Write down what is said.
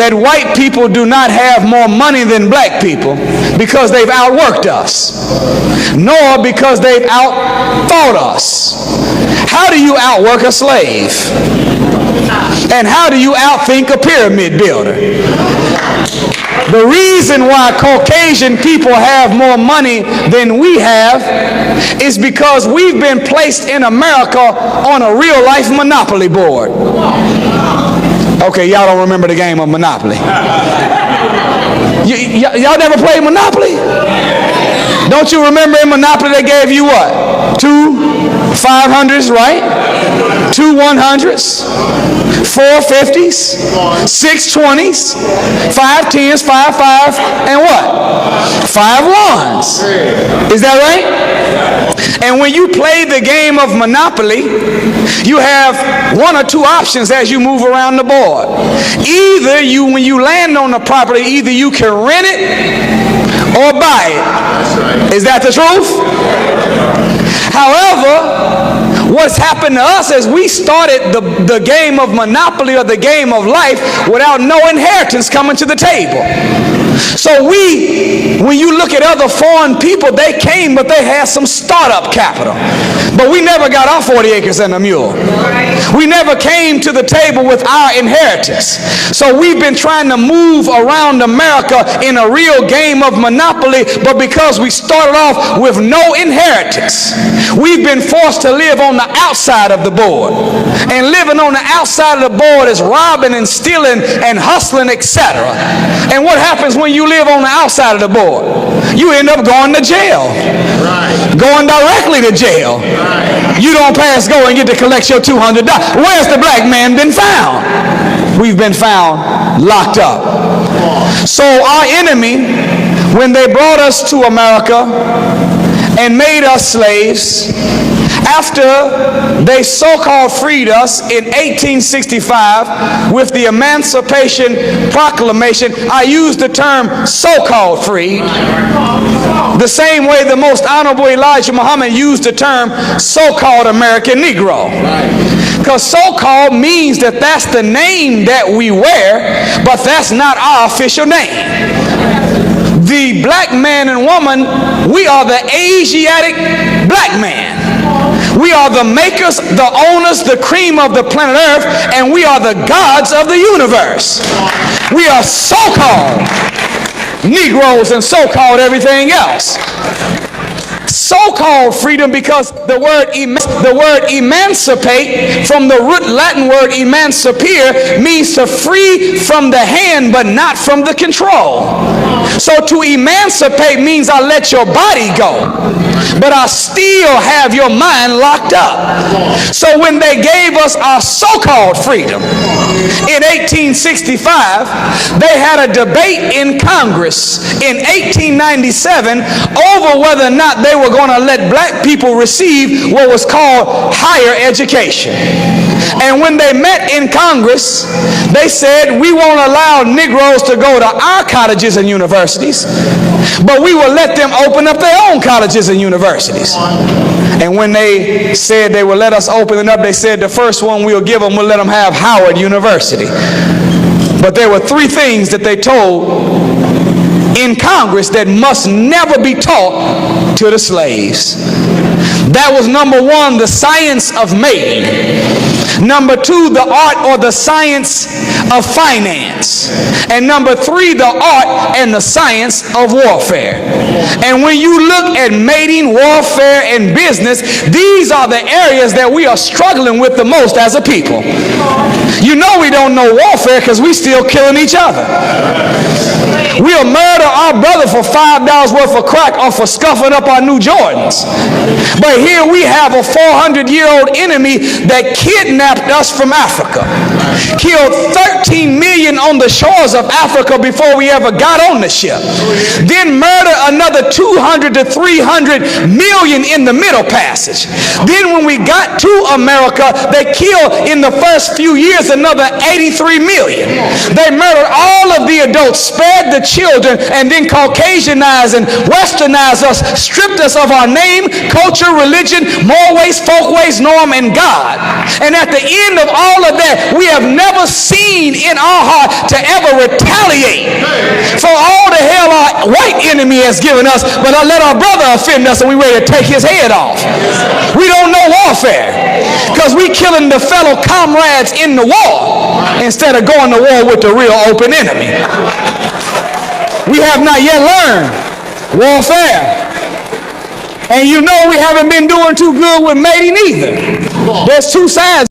that white people do not have more money than black people because they've outworked us, nor because they've outthought us. How do you outwork a slave? And how do you outthink a pyramid builder? The reason why Caucasian people have more money than we have is because we've been placed in America on a real life monopoly board. Okay, y'all don't remember the game of Monopoly. Y'all never played Monopoly? Don't you remember in Monopoly they gave you what? 2 500s, right? 2 100s, 4 50s, 6 20s, 5 10s, 5 5s, and what? 5 1s. Is that right? And when you play the game of Monopoly, you have 1 or 2 options as you move around the board. Either when you land on the property, either you can rent it or buy it. Is that the truth? However, what's happened to us is we started the game of Monopoly or the game of life without no inheritance coming to the table. So when you look at other foreign people, they came, but they had some startup capital. But we never got our 40 acres and a mule. We never came to the table with our inheritance. So we've been trying to move around America in a real game of Monopoly, but because we started off with no inheritance, we've been forced to live on the outside of the board. And living on the outside of the board is robbing and stealing and hustling, etc. And what happens when you live on the outside of the board? You end up going to jail. Going directly to jail. You don't pass go and get to collect your $200. Where's the black man been found? We've been found locked up. So our enemy, when they brought us to America and made us slaves, after they so-called freed us in 1865 with the Emancipation Proclamation, I use the term so-called freed, the same way the most honorable Elijah Muhammad used the term so-called American Negro. Because so-called means that that's the name that we wear, but that's not our official name. The black man and woman, we are the Asiatic black man. We are the makers, the owners, the cream of the planet Earth, and we are the gods of the universe. We are so-called Negroes and so-called everything else. So-called freedom, because the word emancipate, from the root Latin word emancipere, means to free from the hand but not from the control. So to emancipate means I let your body go, but I still have your mind locked up. So when they gave us our so-called freedom in 1865, they had a debate in Congress in 1897 over whether or not they were going to let black people receive what was called higher education. And when they met in Congress, they said, we won't allow Negroes to go to our colleges and universities, but we will let them open up their own colleges and universities. And when they said they would let us open it up, they said the first one we'll give them, we'll let them have Howard University. But there were 3 things that they told in Congress that must never be taught to the slaves. That was number 1, the science of mating. Number 2, the art or the science of finance. And number 3, the art and the science of warfare. And when you look at mating, warfare, and business, these are the areas that we are struggling with the most as a people. You know we don't know warfare because we still killing each other. We'll murder our brother for $5 worth of crack or for scuffing up our new Jordans. But here we have a 400-year-old enemy that kidnapped us from Africa, killed 13 million on the shores of Africa before we ever got on the ship, then murdered another 200 to 300 million in the Middle Passage. Then when we got to America, they killed in the first few years another 83 million. They murdered all of the adults, spared the children, and then Caucasianized and westernized us, stripped us of our name, culture, religion, moral ways, folk ways, norm, and God. And at the end of all of that, we have never seen in our heart to ever retaliate for all the hell our white enemy has given us, but I let our brother offend us and we ready to take his head off. We don't know warfare because we killing the fellow comrades in the war instead of going to war with the real open enemy. We have not yet learned warfare. And you know we haven't been doing too good with mating either. There's two sides